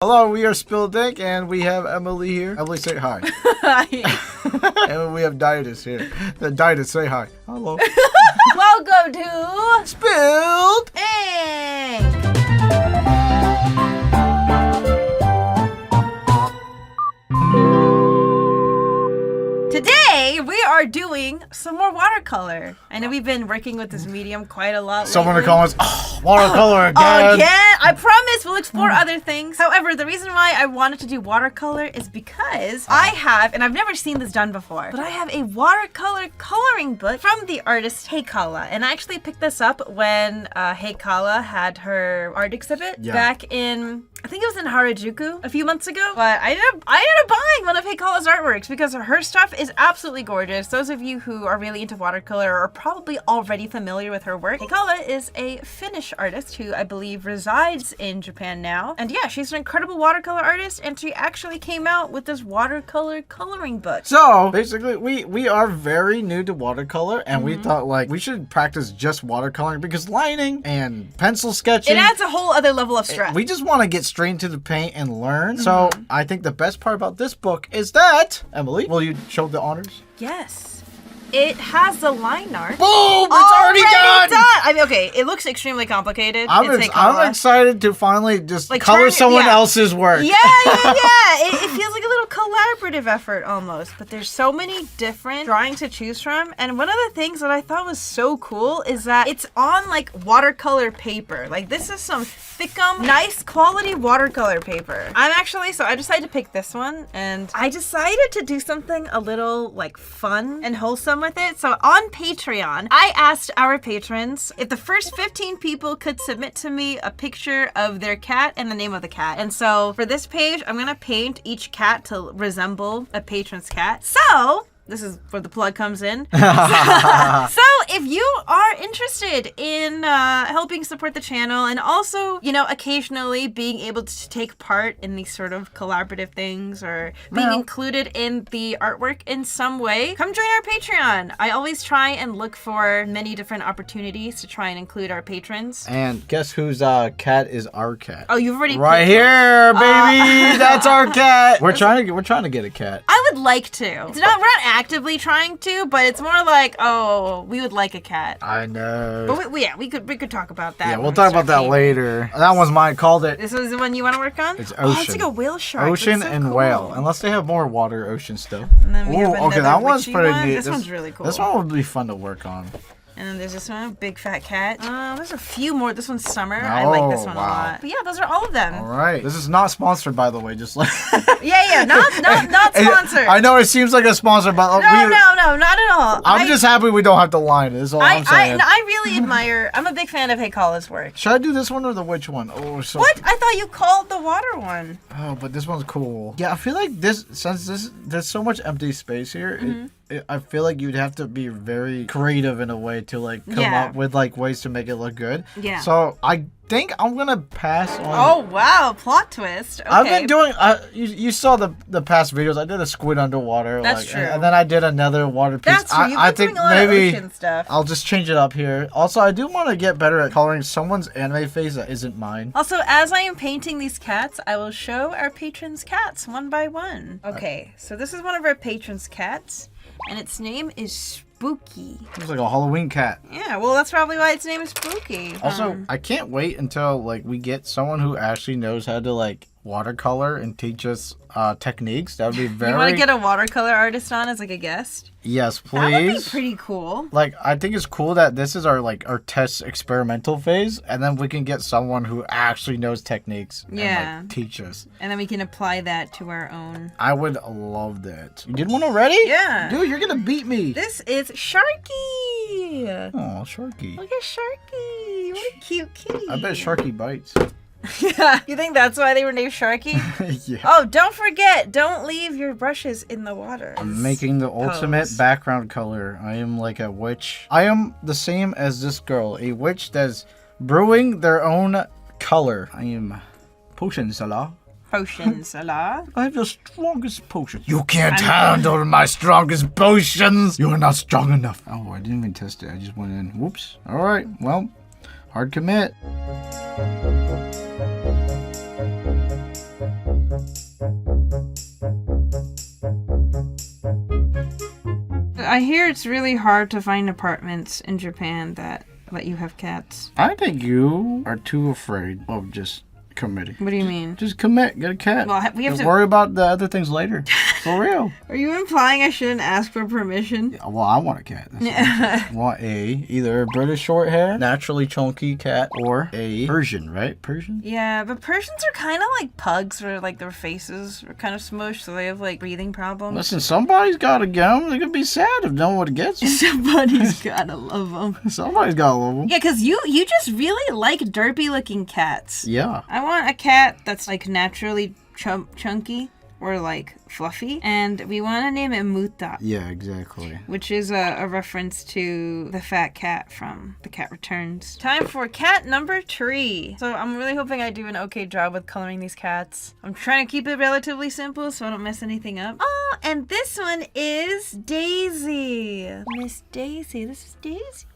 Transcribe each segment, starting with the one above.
Hello, we are Spilled Ink, and we have Emily here. Emily, say hi. Hi. And we have Daidus here. Daidus, say hi. Hello. Welcome to Spilled Ink. Today we are doing some more watercolor. I know we've been working with this medium quite a lot. Someone lately. to call us, watercolor again. Again? I promise we'll explore other things. However, the reason why I wanted to do watercolor is because I have, and I've never seen this done before, but I have a watercolor coloring book from the artist Heikala. And I actually picked this up when Heikala had her art exhibit back in, I think it was in Harajuku a few months ago. But I ended up buying one of Heikala's artworks because her stuff is absolutely gorgeous. Those of you who are really into watercolor are probably already familiar with her work. Heikala is a Finnish artist who I believe resides in Japan now. And yeah, she's an incredible watercolor artist, and she actually came out with this watercolor coloring book. So basically, we are very new to watercolor, and we thought like we should practice just watercoloring because lining and pencil sketching. It adds a whole other level of stress. We just want to get straight into the paint and learn. So I think the best part about this book is that, Emily, will you show the honors? Yes. It has the line art. Boom! It's already done! I mean, okay, it looks extremely complicated. I'm excited to finally just Like, color someone else's work. Yeah. It feels like a little collaborative effort almost. But there's so many different drawings to choose from. And one of the things that I thought was so cool is that it's on like watercolor paper. Like this is some thickum, nice quality watercolor paper. So I decided to pick this one, and I decided to do something a little like fun and wholesome with it. So on Patreon, I asked our patrons if the first 15 people could submit to me a picture of their cat and the name of the cat. And so for this page, I'm gonna paint each cat to resemble a patron's cat. So this is where the plug comes in. So if you are interested in helping support the channel and also, you know, occasionally being able to take part in these sort of collaborative things or being included in the artwork in some way, come join our Patreon. I always try and look for many different opportunities to try and include our patrons. And guess whose cat is our cat? Oh, you've already right picked here, baby. That's our cat. We're trying to get a cat. I would like to. We're not actively trying to, but it's more like, oh, we would like a cat. I know. But we could talk about that. Yeah, we'll talk about that later. That one's mine. Called it. This was the one you want to work on? It's ocean. Oh, it's like a whale shark. Ocean That's so and cool. whale. Unless they have more water ocean stuff. And then we have okay, that one's witchy pretty one. neat. This one's really cool. This one would be fun to work on. And then there's this one, big fat cat. There's a few more. This one's summer. I like this one a lot. But yeah, those are all of them. All right. This is not sponsored, by the way. Just like yeah, not sponsored. I know it seems like a sponsor, but no, not at all. I'm just happy we don't have to line it. Is all I'm saying. I really admire. I'm a big fan of Heikala's work. Should I do this one or the witch one? Oh, so. What? I thought you called the water one. Oh, but this one's cool. Yeah, I feel like there's so much empty space here. I feel like you'd have to be very creative in a way to like come up with like ways to make it look good. Yeah. So I think I'm gonna pass on. Oh wow, plot twist. Okay. I've been doing. You saw the past videos. I did a squid underwater. That's true. And then I did another water piece. That's true. I think doing a lot maybe of ocean stuff. I'll just change it up here. Also, I do want to get better at coloring someone's anime face that isn't mine. Also, as I am painting these cats, I will show our patrons' cats one by one. Okay, so this is one of our patrons' cats. And its name is Spooky. It's like a Halloween cat. Yeah, well, that's probably why its name is Spooky. Also, I can't wait until like we get someone who actually knows how to like watercolor and teach us techniques. That would be very. You want to get a watercolor artist on as like a guest? Yes, please. That would be pretty cool. Like, I think it's cool that this is our test experimental phase, and then we can get someone who actually knows techniques and like, teach us. And then we can apply that to our own. I would love that. You did one already? Yeah. Dude, you're gonna beat me. This is Sharky. Oh, Sharky. Look at Sharky. What a cute kitty. I bet Sharky bites. Yeah. You think that's why they were named Sharky? Yeah. Oh, don't forget, don't leave your brushes in the water. I'm making the ultimate background color. I am like a witch. I am the same as this girl, a witch that's brewing their own color. I am Potion Salah. Potions, Salah. I have the strongest potion. You can't handle my strongest potions. You are not strong enough. Oh, I didn't even test it. I just went in. Whoops. All right. Well, hard commit. I hear it's really hard to find apartments in Japan that let you have cats. I think you are too afraid of just committing. What do you mean? Just commit. Get a cat. Well, we have to worry about the other things later. For real. Are you implying I shouldn't ask for permission? Yeah, well, I want a cat. I want either a British short hair, naturally chunky cat, or a Persian, right? Persian? Yeah, but Persians are kind of like pugs, where like their faces are kind of smushed, so they have like breathing problems. Listen, somebody's gotta get them. They're gonna be sad if no one gets them. Somebody's gotta love them. Somebody's gotta love them. Yeah, because you just really like derpy looking cats. Yeah. I want a cat that's like naturally chunky or like fluffy, and we want to name it Mudan. Yeah, exactly. Which is a reference to the fat cat from The Cat Returns. Time for cat number 3. So I'm really hoping I do an okay job with coloring these cats. I'm trying to keep it relatively simple so I don't mess anything up. Oh, and this one is Daisy. Miss Daisy. This is Daisy.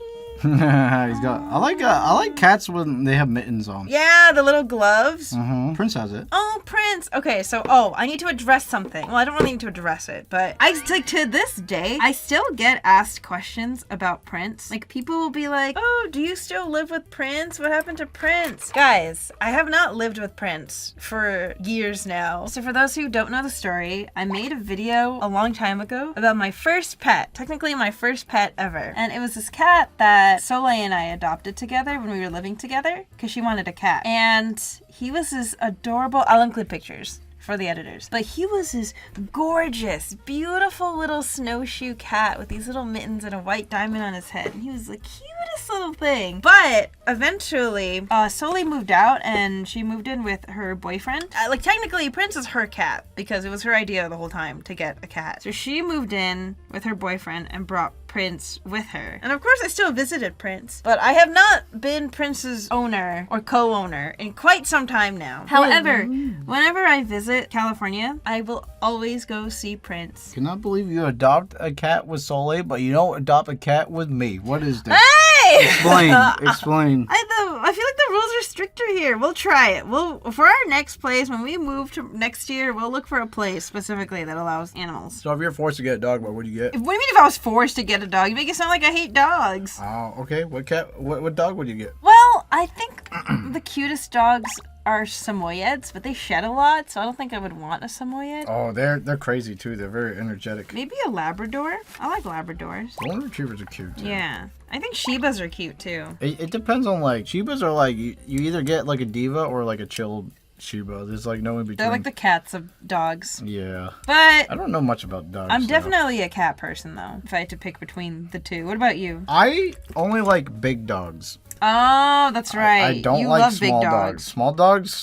He's got. I like cats when they have mittens on. Yeah, the little gloves. Prince has it. Oh, Prince. Okay, so I need to address something. Well, I don't really need to address it, but to this day, I still get asked questions about Prince. Like, people will be like, "Oh, do you still live with Prince? What happened to Prince?" Guys, I have not lived with Prince for years now. So for those who don't know the story, I made a video a long time ago about my first pet. Technically, my first pet ever. And it was this cat that Soleil and I adopted together when we were living together because she wanted a cat. And he was this adorable, I'll include pictures for the editors, but he was this gorgeous, beautiful little snowshoe cat with these little mittens and a white diamond on his head. And he was the cutest little thing. But eventually, Soleil moved out and she moved in with her boyfriend. Like, technically, Prince is her cat because it was her idea the whole time to get a cat. So she moved in with her boyfriend and brought Prince with her. And of course, I still visited Prince, but I have not been Prince's owner or co-owner in quite some time now. However, whenever I visit California, I will always go see Prince. Cannot believe you adopt a cat with Soleil, but you don't adopt a cat with me. What is this? Hey! Explain. I feel like the rules are stricter here. We'll try it. For our next place, when we move to next year, we'll look for a place specifically that allows animals. So if you're forced to get a dog, what would you get? What do you mean if I was forced to get a dog? You make it sound like I hate dogs. Oh, okay. What dog would you get? Well, I think the cutest dogs are Samoyeds, but they shed a lot, so I don't think I would want a Samoyed. Oh, they're crazy too. They're very energetic. Maybe a Labrador. I like Labradors. Golden retrievers are cute too. Yeah. I think Shibas are cute too. It depends on, like, Shibas are like, you either get like a diva or like a chilled Shiba. There's like no in between. They're like the cats of dogs. Yeah. But I don't know much about dogs. I'm definitely a cat person though, if I had to pick between the two. What about you? I only like big dogs. Oh, that's right. I don't like small dogs. Small dogs?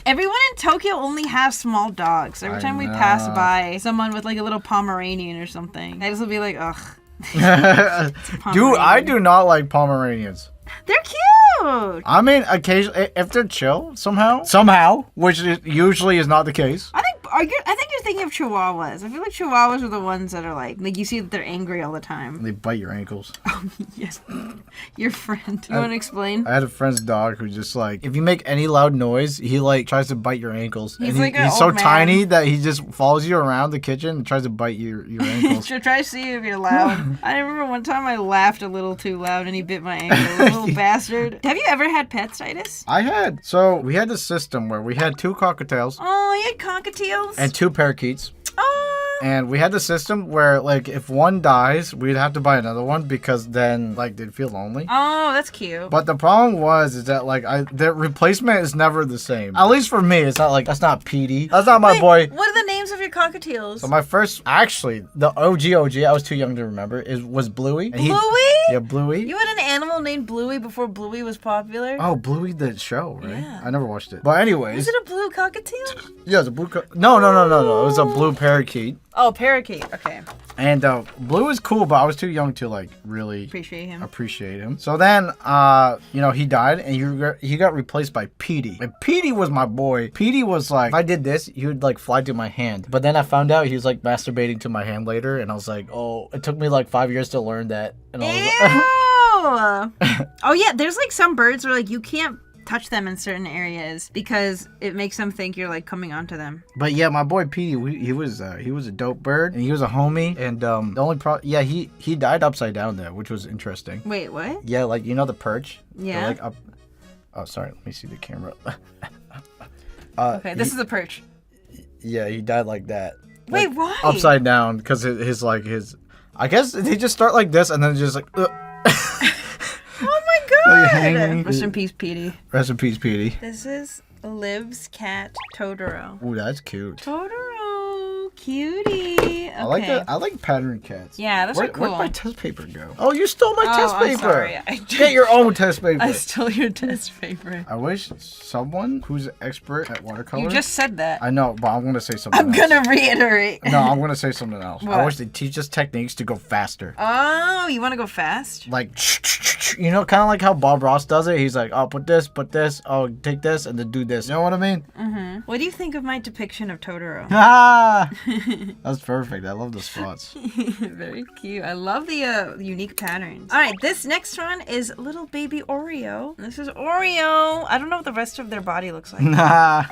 Everyone in Tokyo only has small dogs. Every time we pass by someone with like a little Pomeranian or something, I just will be like, ugh. Dude, I do not like Pomeranians. They're cute. I mean, occasionally, if they're chill somehow, which usually is not the case. I think you're thinking of Chihuahuas. I feel like Chihuahuas are the ones that are like you see that they're angry all the time. They bite your ankles. Oh, yes. Your friend. You want to explain? I had a friend's dog who just like, if you make any loud noise, he like tries to bite your ankles. He's so tiny that he just follows you around the kitchen and tries to bite your ankles. She'll try to see if you're loud. I remember one time I laughed a little too loud and he bit my ankle. Little bastard. Have you ever had pets, Daidus? I had. So we had this system where we had 2 cockatiels. Oh, you had cockatiels? And 2 parakeets. Oh. And we had the system where, like, if one dies, we'd have to buy another one because then, like, they'd feel lonely. Oh, that's cute. But the problem is that, like, the replacement is never the same. At least for me, it's not like, that's not Petey. That's not my boy. What are the names of your cockatiels? So my first, actually, the OG, I was too young to remember, was Bluey. Bluey? Yeah, Bluey. You had an animal named Bluey before Bluey was popular? Oh, Bluey the show, right? Yeah. I never watched it. But anyways. Was it a blue cockatiel? Yeah, it was a blue No. It was a blue parakeet. Oh, parakeet. Okay. And Blue is cool, but I was too young to like really appreciate him. So then, he died, and he got replaced by Petey. And Petey was my boy. Petey was like, if I did this, he would like fly to my hand. But then I found out he was like masturbating to my hand later, and I was like, oh, it took me like 5 years to learn that. And I was oh yeah, there's like some birds where like you can't touch them in certain areas because it makes them think you're like coming onto them. But yeah, my boy Petey, he was a dope bird, and he was a homie. And the only he died upside down there, which was interesting. Wait, what? Yeah, like you know the perch. Yeah. They're like up. Oh, sorry. Let me see the camera. Okay, this is a perch. Yeah, he died like that. Wait, like, why? Upside down, because his. I guess they just start like this, and then just like. Oh my god! Hanging. Rest in peace, Petey. Rest in peace, Petey. This is Liv's cat, Totoro. Ooh, that's cute. Totoro, cutie. Okay. I like pattern cats. Yeah, those are cool. Where'd my test paper go? Oh, you stole my test I'm paper. Sorry. Get your own test paper. I stole your test paper. I wish someone who's expert at watercolor. You just said that. I know, but I'm gonna say something else. I'm gonna reiterate. No, I'm gonna say something else. What? I wish they teach us techniques to go faster. Oh, you want to go fast? Like, you know, kind of like how Bob Ross does it. He's like, oh, put this, oh, take this, and then do this. You know what I mean? Mm-hmm. What do you think of my depiction of Totoro? Ah, that's perfect. I love the spots. Very cute. I love the unique patterns. All right, this next one is little baby Oreo. This is Oreo. I don't know what the rest of their body looks like. Nah.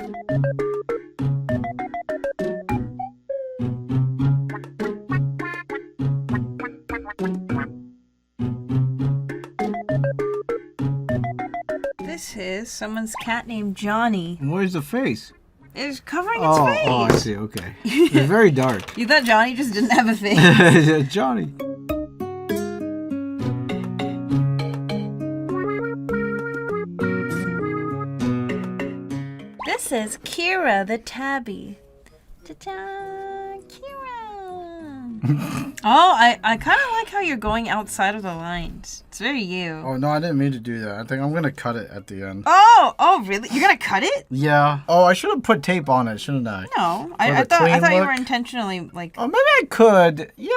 This is someone's cat named Johnny. Where's the face? It's covering its face. Oh, I see. Okay. It's very dark. You thought Johnny just didn't have a face? Johnny. This is Kira the tabby. Ta-ta, Kira. Oh, I kind of like how you're going outside of the lines. It's very you. Oh, no, I didn't mean to do that. I think I'm going to cut it at the end. Oh, really? You're going to cut it? Yeah. Oh, I should have put tape on it, shouldn't I? No. I thought you were intentionally, like... Oh, maybe I could. Yeah.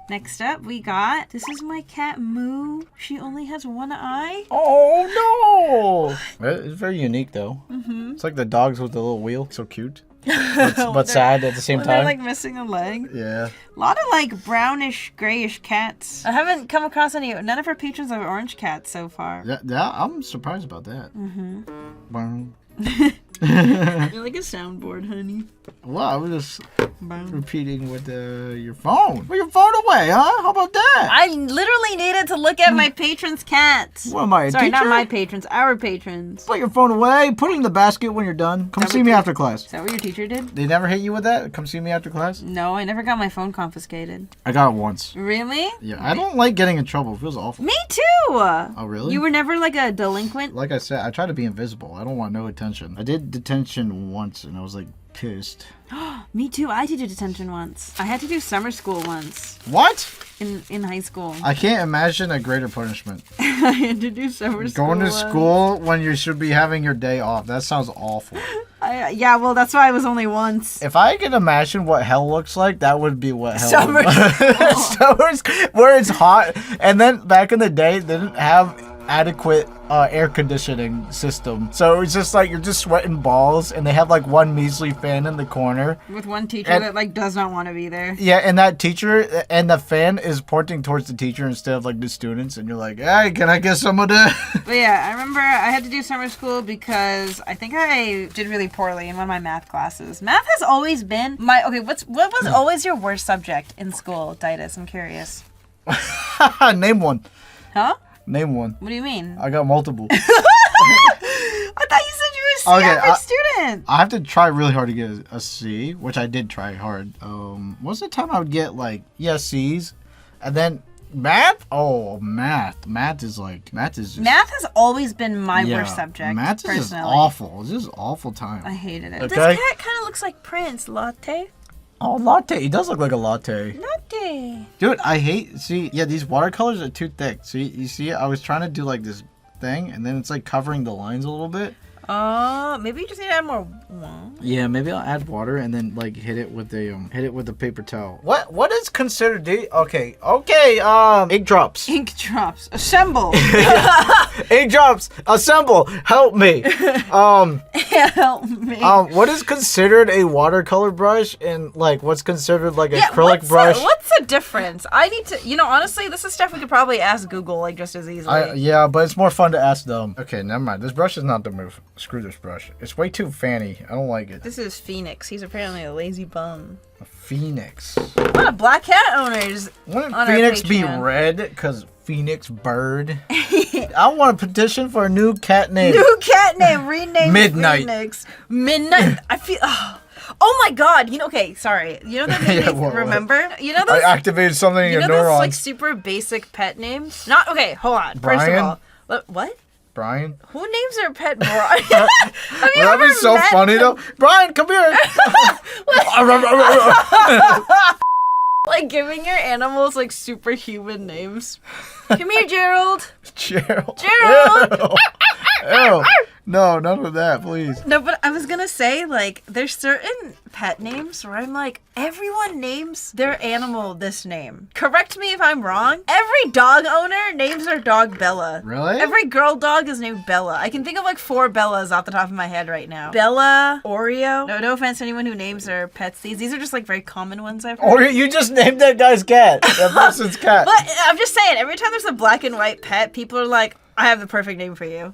Next up, we got... This is my cat, Moo. She only has one eye. Oh, no! It's very unique, though. Mm-hmm. It's like the dogs with the little wheel. So cute. But sad at the same time. They're, like, missing a leg. Yeah. A lot of, like, brownish, grayish cats. I haven't come across none of our patrons have orange cats so far. Yeah, I'm surprised about that. Mm-hmm. You're like a soundboard, honey. Well, I was just repeating with your phone. Put your phone away, huh? How about that? I literally needed to look at my patrons' cats. What am I, a Sorry, teacher? not my patrons, our patrons. Put your phone away. Put it in the basket when you're done. Come see me after class. Is that what your teacher did? They never hit you with that? Come see me after class? No, I never got my phone confiscated. I got it once. Really? Yeah, I don't like getting in trouble. It feels awful. Me too! Oh, really? You were never like a delinquent? Like I said, I try to be invisible. I don't want no attention. I did detention once, and I was like pissed. Me too. I did detention once. I had to do summer school once. What? In high school. I can't imagine a greater punishment. I had to do summer school. Going to school when you should be having your day off. That sounds awful. Yeah, well, that's why it was only once. If I could imagine what hell looks like, that would be what hell Summer Summers where it's hot. And then back in the day, they didn't have adequate air conditioning system, so it's just like you're just sweating balls, and they have like one measly fan in the corner with one teacher that like does not want to be there. Yeah, and that teacher and the fan is pointing towards the teacher instead of like the students, and you're like, hey, can I get some of that? But yeah, I remember I had to do summer school because I think I did really poorly in one of my math classes. Math has always been my what was always your worst subject in school, Daidus? I'm curious. Name one. Huh? Name one. What do you mean? I got multiple. I thought you said you were a C average student. I have to try really hard to get a C, which I did try hard. Most of the time I would get like, C's. And then math? Oh, math. Math is just... Math has always been my worst subject, math is personally. just awful. It's just awful time. I hated it. Okay? This cat kind of looks like Prince. Latte? Oh, latte. He does look like a latte. Latte. Dude, I hate... See, yeah, these watercolors are too thick. See, you see, I was trying to do like this thing, and then it's like covering the lines a little bit. Maybe you just need to add more. Yeah, maybe I'll add water and then like hit it with the paper towel. What is considered okay, ink drops. Ink drops. Assemble. Ink drops. Assemble. Help me. Help me. What is considered a watercolor brush and like what's considered like an acrylic brush? What's the difference? I need to, honestly, this is stuff we could probably ask Google like just as easily. Yeah, but it's more fun to ask them. Okay, never mind. This brush is not the move. Screw this brush. It's way too fanny. I don't like it. This is Phoenix. He's apparently a lazy bum. A Phoenix. What a black cat owners. Wouldn't Phoenix be red? Because Phoenix bird. I want a petition for a new cat name. Rename Midnight. Phoenix. Midnight. I feel. Oh my god. Okay, sorry. You know that made me remember? You know those, I activated something in your neurons. Those like super basic pet names? Okay, hold on. Brian? First of all. What? Brian? Who names their pet Brian? That'd be so funny though. Brian, come here. Like giving your animals like superhuman names. Come here, Gerald. Gerald. Ew. No, none of that, please. No, but I was gonna say, like, there's certain pet names where I'm like, everyone names their animal this name. Correct me if I'm wrong. Every dog owner names their dog Bella. Really? Every girl dog is named Bella. I can think of like 4 Bellas off the top of my head right now. Bella, Oreo. No offense to anyone who names their pets these. These are just like very common ones I've heard. Oreo, you just named that guy's cat. That person's cat. But I'm just saying, every time there's a black and white pet, people are like, I have the perfect name for you.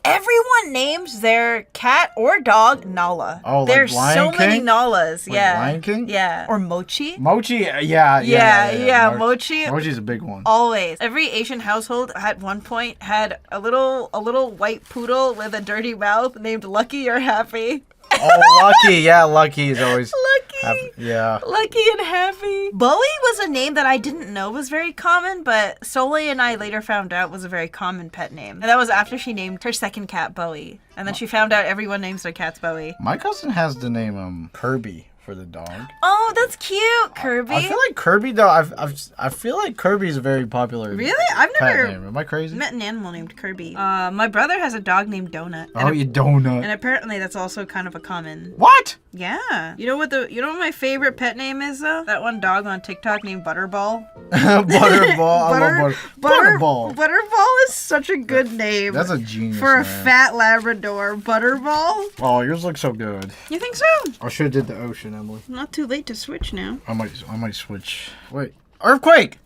Everyone names their cat or dog Nala. Oh, there's like so Lion many King? Nalas. Like Yeah. Lion King? Yeah. Or Mochi. Mochi, yeah. Mochi. Mochi's a big one. Always. Every Asian household at one point had a little white poodle with a dirty mouth named Lucky or Happy. Oh, Lucky. Yeah, Lucky is always Lucky. Yeah. Lucky and Happy. Bowie was a name that I didn't know was very common, but Soleil and I later found out was a very common pet name. And that was after she named her second cat Bowie. And then she found out everyone names their cats Bowie. My cousin has the name Kirby for the dog. Oh, that's cute, Kirby. I feel like Kirby though. I feel like Kirby's a very popular. Really? I've never name. Am I crazy? met an animal named Kirby. My brother has a dog named Donut. You donut. And apparently that's also kind of a common. What? Yeah. You know what my favorite pet name is though? That one dog on TikTok named Butterball. Butterball. I love Butterball. Butterball is such a good name. That's a genius for a name. fat Labrador. Butterball. Oh, yours looks so good. You think so? I should have did the ocean, Emily. Not too late to switch now. I might switch. Wait. Earthquake!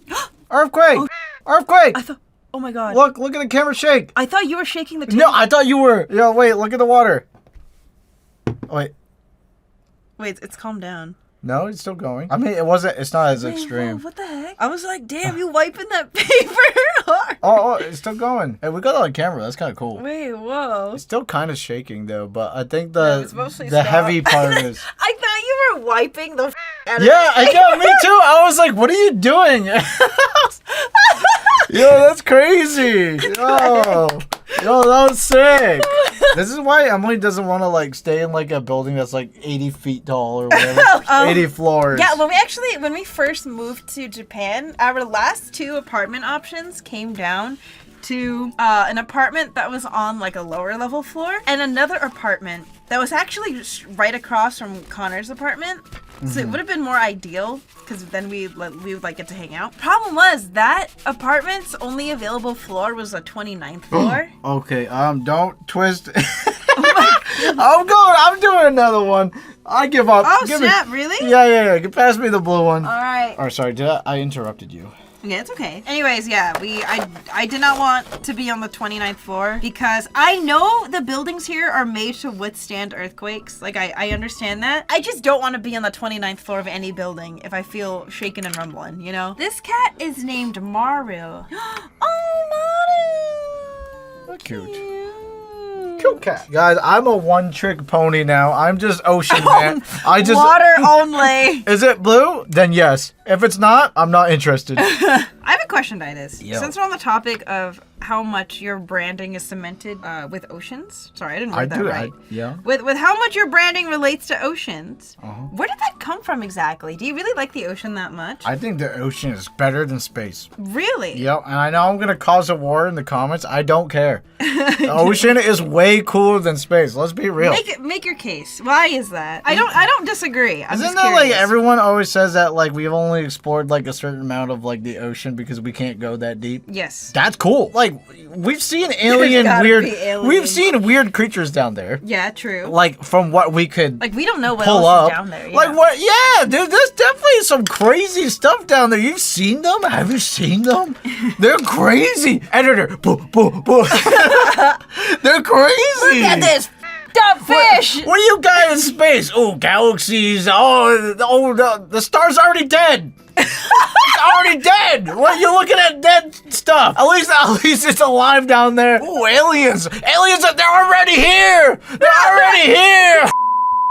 Earthquake! Earthquake! Oh my god. Look at the camera shake. I thought you were shaking the table. No, I thought you were. Yeah, wait, look at the water. Wait, it's calmed down. No, it's still going. I mean, it's not as extreme. Whoa, what the heck? I was like, damn, you wiping that paper hard. Oh, it's still going. Hey, we got it on camera. That's kind of cool. Wait, whoa. It's still kind of shaking, though, but I think it's mostly the heavy part is... I thought you were wiping the out of Yeah, I know, me too. I was like, what are you doing? Yo, that's crazy. Yo, that was sick. This is why Emily doesn't want to like stay in like a building that's like 80 feet tall or whatever. 80 floors. Yeah, when we first moved to Japan, our last 2 apartment options came down to an apartment that was on like a lower level floor and another apartment that was actually just right across from Connor's apartment. So it would have been more ideal because then we would like get to hang out. Problem was that apartment's only available floor was a 29th floor. Okay, don't twist. I'm doing another one. I give up. Oh, snap, really? Yeah. Pass me the blue one. All right. Oh, sorry, I interrupted you. Yeah, it's okay. Anyways, yeah, I did not want to be on the 29th floor because I know the buildings here are made to withstand earthquakes. Like, I understand that. I just don't want to be on the 29th floor of any building if I feel shaking and rumbling, you know? This cat is named Maru. Oh, Maru! Cute. Cute cat. Guys, I'm a one-trick pony now. I'm just ocean man. Water only. Is it blue? Then yes. If it's not, I'm not interested. I have a question, Daidus. Yo. Since we're on the topic of how much your branding is cemented with oceans. Sorry, I didn't word that right. Yeah. With how much your branding relates to oceans. Where did that come from exactly? Do you really like the ocean that much? I think the ocean is better than space. Really? Yep, and I know I'm gonna cause a war in the comments. I don't care. The ocean is way cooler than space. Let's be real. Make your case. Why is that? I don't disagree. Isn't that like everyone always says that like we've only explored like a certain amount of like the ocean because we can't go that deep? Yes. That's cool. Like we've seen we've seen weird creatures down there. Yeah, true. Like from what we could we don't know what pull else up. is down there. Yeah. Like what? Yeah, dude, there's definitely some crazy stuff down there. You've seen them? Have you seen them? They're crazy. Editor, boo, boo, boo. They're crazy. Look at this dumb fish. What are you guys in space? Oh, galaxies. Oh, the star's already dead. It's already dead. What, you looking at dead stuff? At least it's alive down there. Oh, aliens. Aliens, they're already here. They're already here.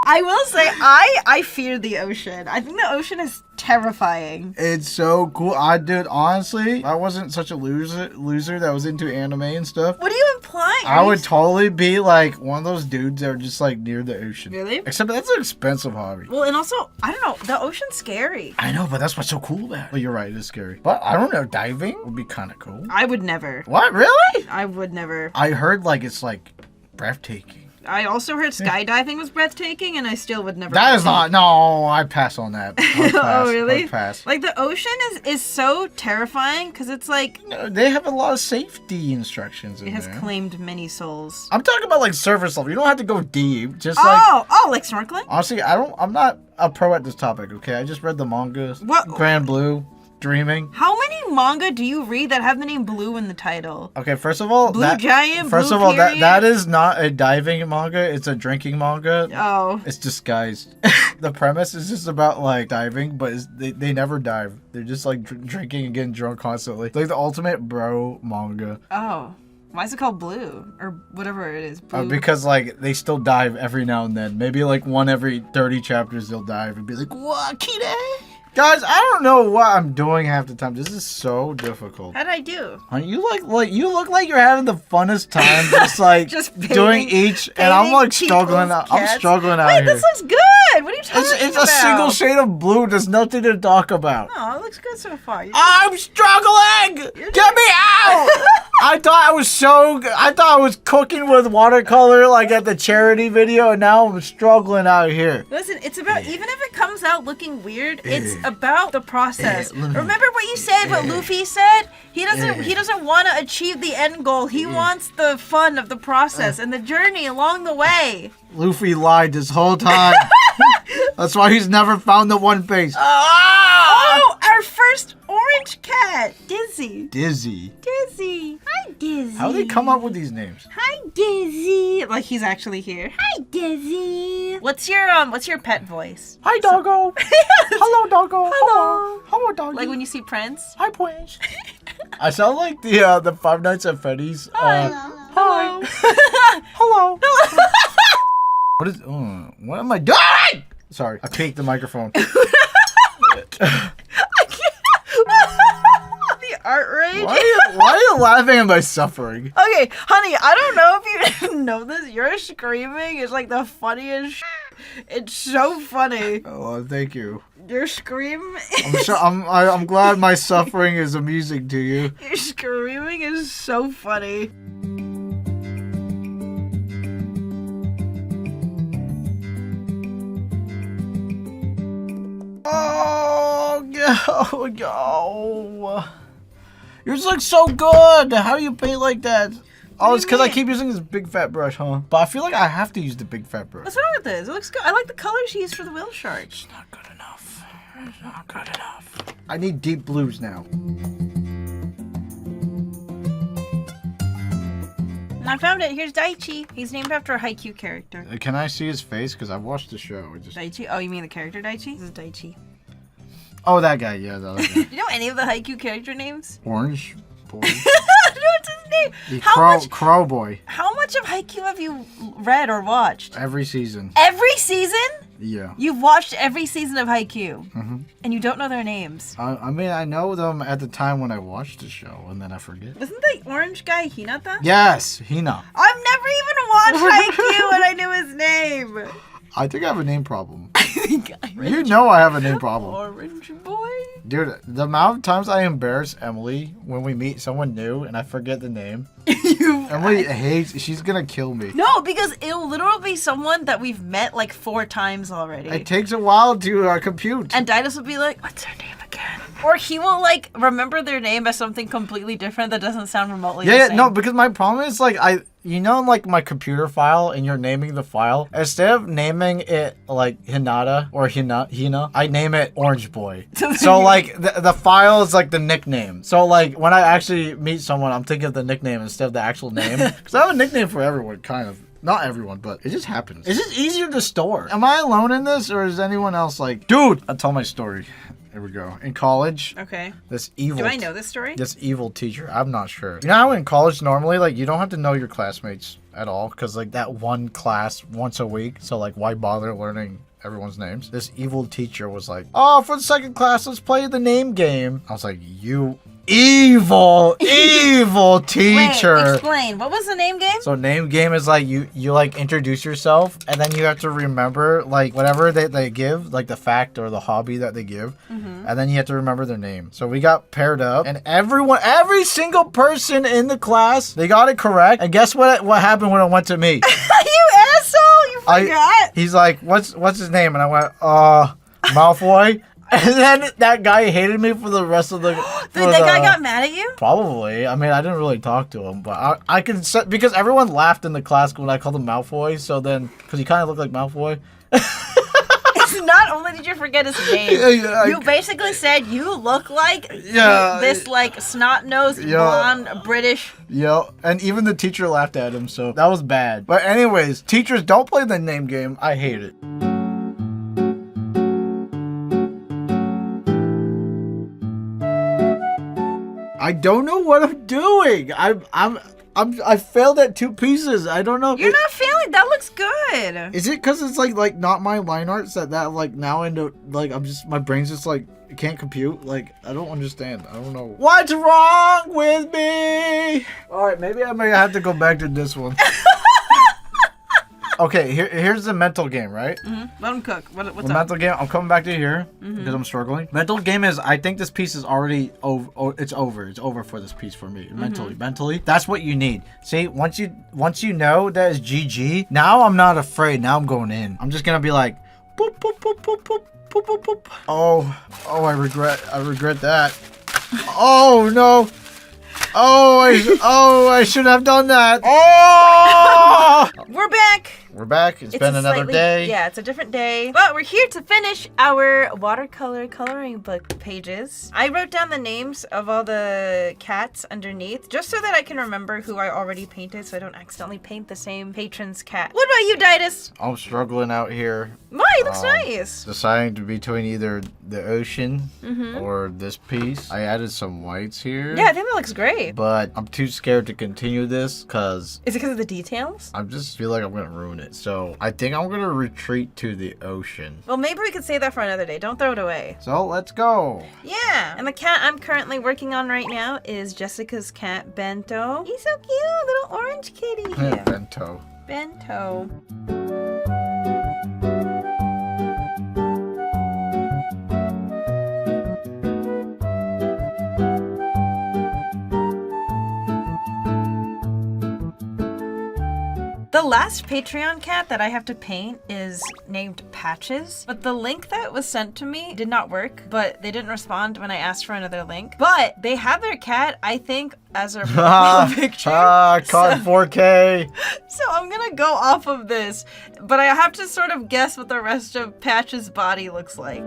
I will say, I fear the ocean. I think the ocean is terrifying. It's so cool. Dude, honestly, I wasn't such a loser that was into anime and stuff. What are you implying? I would totally be like one of those dudes that are just like near the ocean. Really? Except that's an expensive hobby. Well, and also, I don't know, the ocean's scary. I know, but that's what's so cool about it. Well, you're right, it is scary. But I don't know, diving would be kind of cool. I would never. What, really? I would never. I heard like it's like breathtaking. I also heard skydiving was breathtaking, and I still would never. That is not. No, I pass on that. Oh, really? I'd pass. Like the ocean is so terrifying because it's like they have a lot of safety instructions in there. It has claimed many souls. I'm talking about like surface level. You don't have to go deep. Just like snorkeling. Honestly, I'm not a pro at this topic. Okay, I just read the manga. What? Grand Blue. Dreaming. How many manga do you read that have the name Blue in the title? Okay, first of all, that is not a diving manga. It's a drinking manga. Oh. It's disguised. The premise is just about like diving, but they never dive. They're just like drinking and getting drunk constantly. Like the ultimate bro manga. Oh. Why is it called Blue? Or whatever it is. Blue. Because like they still dive every now and then. Maybe like one every 30 chapters they'll dive and be like, "What, Kide?" Guys, I don't know what I'm doing half the time. This is so difficult. How'd I do? You you look like you're having the funnest time, just like doing each, and I'm like struggling. I'm struggling out here. Wait, this looks good. What are you talking about? It's a single shade of blue. There's nothing to talk about. No, it looks good so far. I'm struggling. Get me out! I thought I was cooking with watercolor like at the charity video, and now I'm struggling out here. Listen, it's about even if it comes out looking weird, it's about the process. Remember what you said, what Luffy said? He doesn't want to achieve the end goal. He wants the fun of the process and the journey along the way. Luffy lied this whole time. That's why he's never found the One Piece. Oh, our first orange cat, Dizzy. Dizzy. Hi, Dizzy. How do they come up with these names? Hi, Dizzy. Like he's actually here. Hi, Dizzy. What's your pet voice? Hi, doggo. Hello, doggo. Hello. Hello, doggy. Like when you see Prince. Hi, Prince. I sound like the Five Nights at Freddy's. Hi. Hello. What am I doing? Sorry, I peeked the microphone. The art rage. Why are you laughing at my suffering? Okay, honey, I don't know if you know this. Your screaming is like the funniest. It's so funny. Oh, thank you. Your scream. I'm glad my suffering is amusing to you. Your screaming is so funny. Oh, yo. Yours looks so good. How do you paint like that? Oh, it's because I keep using this big fat brush, huh? But I feel like I have to use the big fat brush. What's wrong with this? It looks good. I like the colors she used for the whale shark. It's not good enough. It's not good enough. I need deep blues now. I found it. Here's Daichi. He's named after a Haikyuu character. Can I see his face? Because I watched the show. Daichi? Oh, you mean the character Daichi? This is Daichi. Oh, that guy. Yeah, the other guy. Do you know any of the Haikyuu character names? Orange Boy. What's his name? Crow Boy. How much of Haikyuu have you read or watched? Every season. Every season? Yeah. You've watched every season of Haikyuu, and you don't know their names. I mean, I know them at the time when I watched the show, and then I forget. Wasn't the orange guy Hinata? Yes, Hina. I've never even watched Haikyuu and I knew his name. I think I have a name problem. You know I have a name problem. Orange boy. Dude, the amount of times I embarrass Emily when we meet someone new and I forget the name. Emily hates, she's gonna kill me. No, because it'll literally be someone that we've met like 4 times already. It takes a while to compute. And Daidus will be like, what's her name again? Or he will like remember their name as something completely different that doesn't sound remotely the same. No, because my problem is like you know, like my computer file, and you're naming the file. Instead of naming it like Hinata or Hina, I name it Orange Boy. So like the file is like the nickname. So like when I actually meet someone, I'm thinking of the nickname instead of the actual name. Because I have a nickname for everyone, kind of. Not everyone, but it just happens. It's just easier to store. Am I alone in this, or is anyone else like, dude? I'll tell my story. Here we go. In college, okay. This evil. Do I know this story? This evil teacher. I'm not sure. You know how in college normally, like, you don't have to know your classmates at all, because like that one class once a week. So like, why bother learning everyone's names? This evil teacher was like, "Oh, for the second class, let's play the name game." I was like, "You evil teacher." Wait, explain. What was the name game? So name game is like you like introduce yourself, and then you have to remember like whatever they give, like the fact or the hobby that they give, and then you have to remember their name. So we got paired up, and every single person in the class, they got it correct. And guess what happened when it went to me? You asshole! You forgot. He's like, what's his name? And I went, Malfoy. And then that guy hated me for the rest of the... That guy got mad at you? Probably. I mean, I didn't really talk to him, but I can... Because everyone laughed in the class when I called him Malfoy, so then... Because he kind of looked like Malfoy. Not only did you forget his name, you basically said you look like this like snot-nosed blonde British. Yeah, and even the teacher laughed at him, so that was bad. But anyways, teachers, don't play the name game. I hate it. I don't know what I'm doing. I failed at 2 pieces. I don't know. You're not failing. That looks good. Is it because it's like not my line arts that like now into like my brain's just like it can't compute. Like I don't understand. I don't know what's wrong with me. All right, maybe I may have to go back to this one. Okay, here's the mental game, right? Let him cook. What's the mental game? I'm coming back to here because I'm struggling. Mental game is, I think this piece is already over. It's over. It's over for this piece for me. Mentally, that's what you need. See, once you know that is GG. Now I'm not afraid. Now I'm going in. I'm just gonna be like, boop boop boop boop boop boop boop boop. Oh, I regret that. Oh no. I should have done that. Oh! We're back. We're back. It's been another day. Yeah, it's a different day. But we're here to finish our watercolor coloring book pages. I wrote down the names of all the cats underneath, just so that I can remember who I already painted, so I don't accidentally paint the same patron's cat. What about you, Daidus? I'm struggling out here. Why? It looks nice. Deciding between either the ocean or this piece. I added some whites here. Yeah, I think that looks great. But I'm too scared to continue this because... Is it because of the details? I just feel like I'm going to ruin it. So I think I'm going to retreat to the ocean. Well, maybe we could save that for another day. Don't throw it away. So let's go. Yeah. And the cat I'm currently working on right now is Jessica's cat, Bento. He's so cute. Little orange kitty here. Bento. Bento. The last Patreon cat that I have to paint is named Patches, but the link that was sent to me did not work, but they didn't respond when I asked for another link. But they have their cat, I think, as their profile picture. Caught in 4K. So I'm gonna go off of this, but I have to sort of guess what the rest of Patches' body looks like.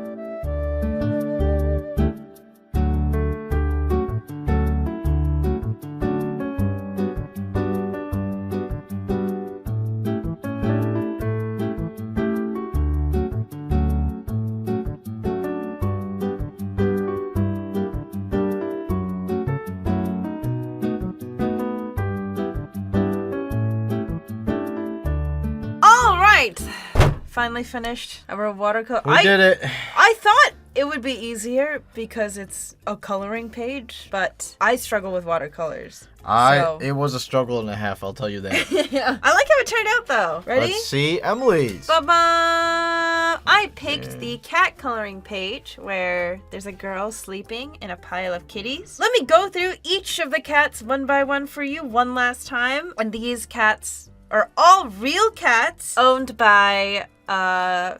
finally finished our watercolor. We did it. I thought it would be easier because it's a coloring page, but I struggle with watercolors. It was a struggle and a half, I'll tell you that. Yeah. I like how it turned out though. Ready? Let's see Emily's. Ba-ba! I picked the cat coloring page where there's a girl sleeping in a pile of kitties. Let me go through each of the cats one by one for you one last time. And these cats are all real cats owned by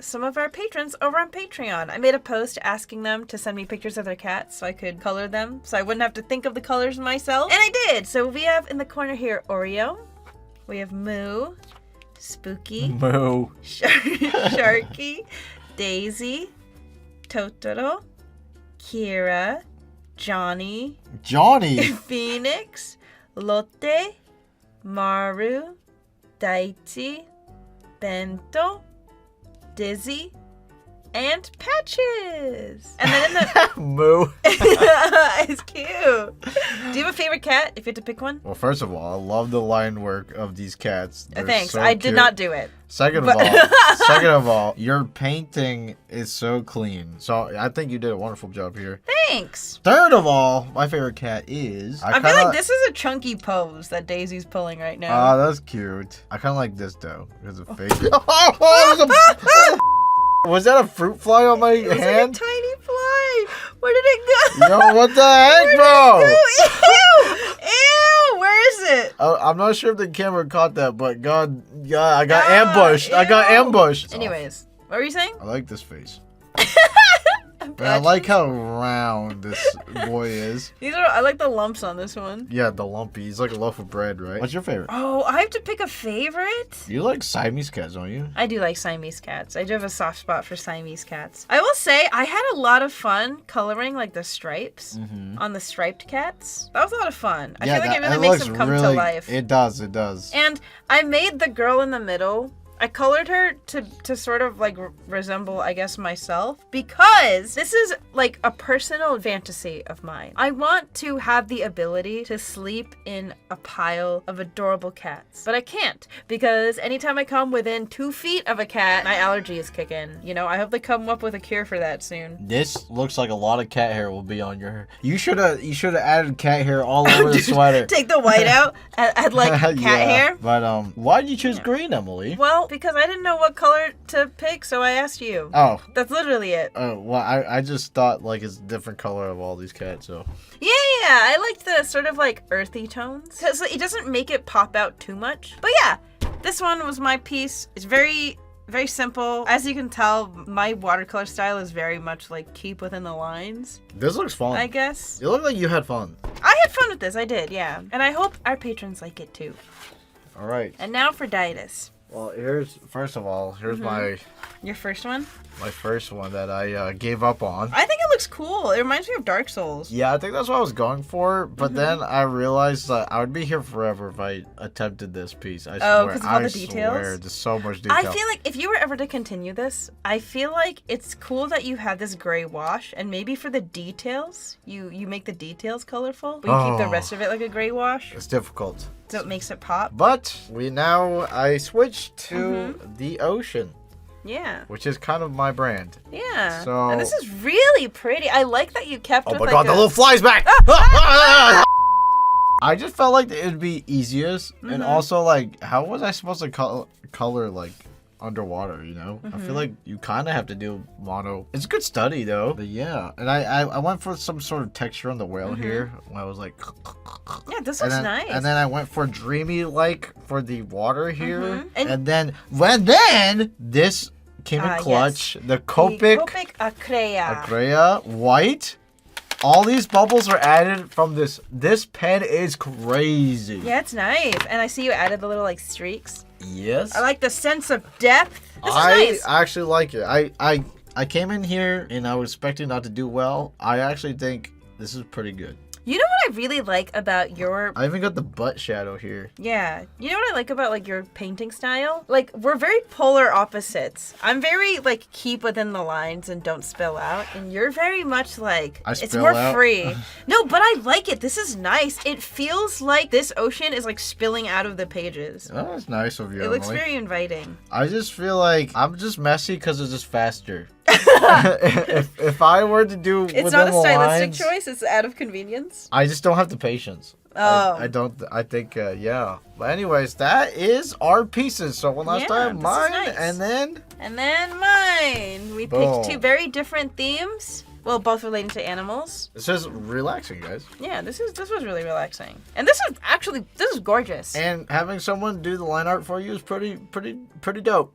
some of our patrons over on Patreon. I made a post asking them to send me pictures of their cats so I could color them so I wouldn't have to think of the colors myself. And I did! So we have in the corner here Oreo. We have Moo, Spooky, Moo, Sharky, Daisy, Totoro, Kira, Johnny, Phoenix, Lotte, Maru, Daichi, Bento, Dizzy, and Patches. And then in the Moo. It's cute. Do you have a favorite cat if you had to pick one? Well, first of all, I love the line work of these cats. Thanks. So I did not do it. Second of all, your painting is so clean. So I think you did a wonderful job here. Thanks. Third of all, my favorite cat is... I feel like this is a chunky pose that Daisy's pulling right now. Oh, that's cute. I kind of like this though. Because of face. Was that a fruit fly on my hand? Like a tiny fly. Where did it go? Yo, what the heck, bro? Ew! Ew! Where is it? I'm not sure if the camera caught that, but God, I got ambushed. Ew. I got ambushed. Anyways, what were you saying? I like this face. And I like how round this boy is. I like the lumps on this one. Yeah, the lumpy. He's like a loaf of bread, right? What's your favorite? Oh, I have to pick a favorite? You like Siamese cats, don't you? I do like Siamese cats. I do have a soft spot for Siamese cats. I will say, I had a lot of fun coloring like the stripes on the striped cats. That was a lot of fun. I feel like it really makes them come to life. It does, it does. And I made the girl in the middle. I colored her to sort of like resemble, I guess, myself, because this is like a personal fantasy of mine. I want to have the ability to sleep in a pile of adorable cats, but I can't because anytime I come within 2 feet of a cat, my allergies kick in. You know, I hope they come up with a cure for that soon. This looks like a lot of cat hair will be on your hair. You should have added cat hair all over the sweater. Take the white out, add like cat hair. But why did you choose green, Emily? Well, because I didn't know what color to pick, so I asked you. Oh. That's literally it. Oh, well, I just thought, like, it's a different color of all these cats, so. Yeah, I like the sort of, like, earthy tones. Because it doesn't make it pop out too much. But yeah, this one was my piece. It's very, very simple. As you can tell, my watercolor style is very much, like, keep within the lines. This looks fun. I guess. You look like you had fun. I had fun with this, I did, yeah. And I hope our patrons like it, too. All right. And now for Daidus. Well, first of all, my... Your first one? My first one that I gave up on. I think it looks cool. It reminds me of Dark Souls. Yeah, I think that's what I was going for. But then I realized that I would be here forever if I attempted this piece. I swear. Because of all the details? I swear, there's so much detail. I feel like if you were ever to continue this, I feel like it's cool that you have this gray wash, and maybe for the details, you make the details colorful, but you keep the rest of it like a gray wash. It's difficult. So it makes it pop. But I switched to the ocean. Yeah. Which is kind of my brand. Yeah. So... And this is really pretty. I like that you kept Oh my god, the little fly's back! I just felt like it would be easiest. And also, like, how was I supposed to color like, underwater, you know? I feel like you kind of have to do mono. It's a good study, though. But yeah. And I went for some sort of texture on the whale here. When I was like... Yeah, this looks nice. And then I went for dreamy, like, for the water here. And then this came in clutch. Yes. The Copic Acrea white. All these bubbles are added from this. This pen is crazy. Yeah, it's nice. And I see you added the little, like, streaks. Yes. I like the sense of depth. This is nice. I actually like it. I came in here and I was expecting not to do well. I actually think this is pretty good. You know what I really like about your... I even got the butt shadow here. Yeah. You know what I like about, like, your painting style? Like, we're very polar opposites. I'm very, like, keep within the lines and don't spill out. And you're very much, like, it's more free. No, but I like it. This is nice. It feels like this ocean is, like, spilling out of the pages. Oh, that's nice of you, It looks very inviting. I just feel like I'm just messy because it's just faster. if I were to do it's not a stylistic choice, it's out of convenience. I just don't have the patience. Oh. I think yeah. But anyways, that is our pieces. So one last time, mine nice. and then mine. We picked two very different themes. Well, both relating to animals. This is relaxing, guys. Yeah, this was really relaxing. And this is gorgeous. And having someone do the line art for you is pretty dope.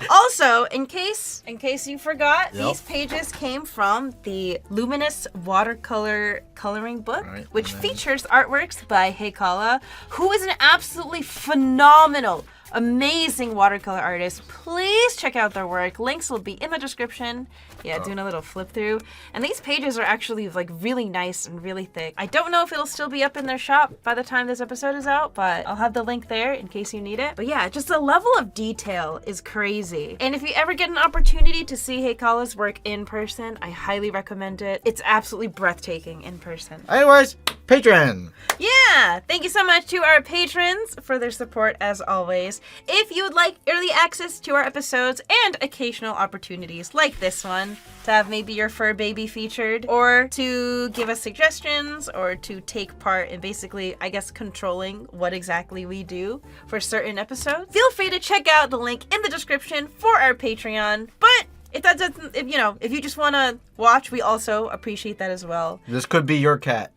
Also, in case you forgot, these pages came from the Luminous Watercolor Coloring Book, which features artworks by Heikala, who is an absolutely phenomenal, amazing watercolor artist. Please check out their work. Links will be in the description. Yeah, doing a little flip through. And these pages are actually like really nice and really thick. I don't know if it'll still be up in their shop by the time this episode is out, but I'll have the link there in case you need it. But yeah, just the level of detail is crazy. And if you ever get an opportunity to see Heikala's work in person, I highly recommend it. It's absolutely breathtaking in person. Anyways, Patreon. Yeah, thank you so much to our patrons for their support as always. If you would like early access to our episodes and occasional opportunities like this one, to have maybe your fur baby featured, or to give us suggestions, or to take part in basically, I guess, controlling what exactly we do for certain episodes, feel free to check out the link in the description for our Patreon. But if that doesn't, if you just want to watch, we also appreciate that as well. This could be your cat.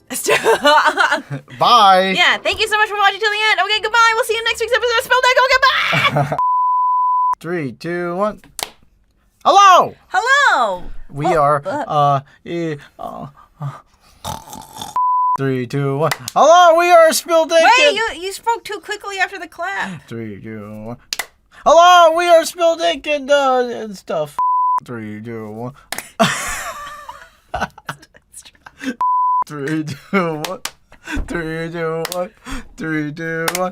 Bye. Yeah, thank you so much for watching till the end. Okay, goodbye. We'll see you in next week's episode of Spilled Egg. Okay, bye. 3, 2, 1. Hello. Hello. We are 3, 2, 1. Hello, we are Spilled Egg. Wait, you spoke too quickly after the clap. 3, 2, 1. Hello, we are Spilled Ink and stuff. 3, 2, 1. 3, 2, 1. 3, 2, 1. 3, 2, 1.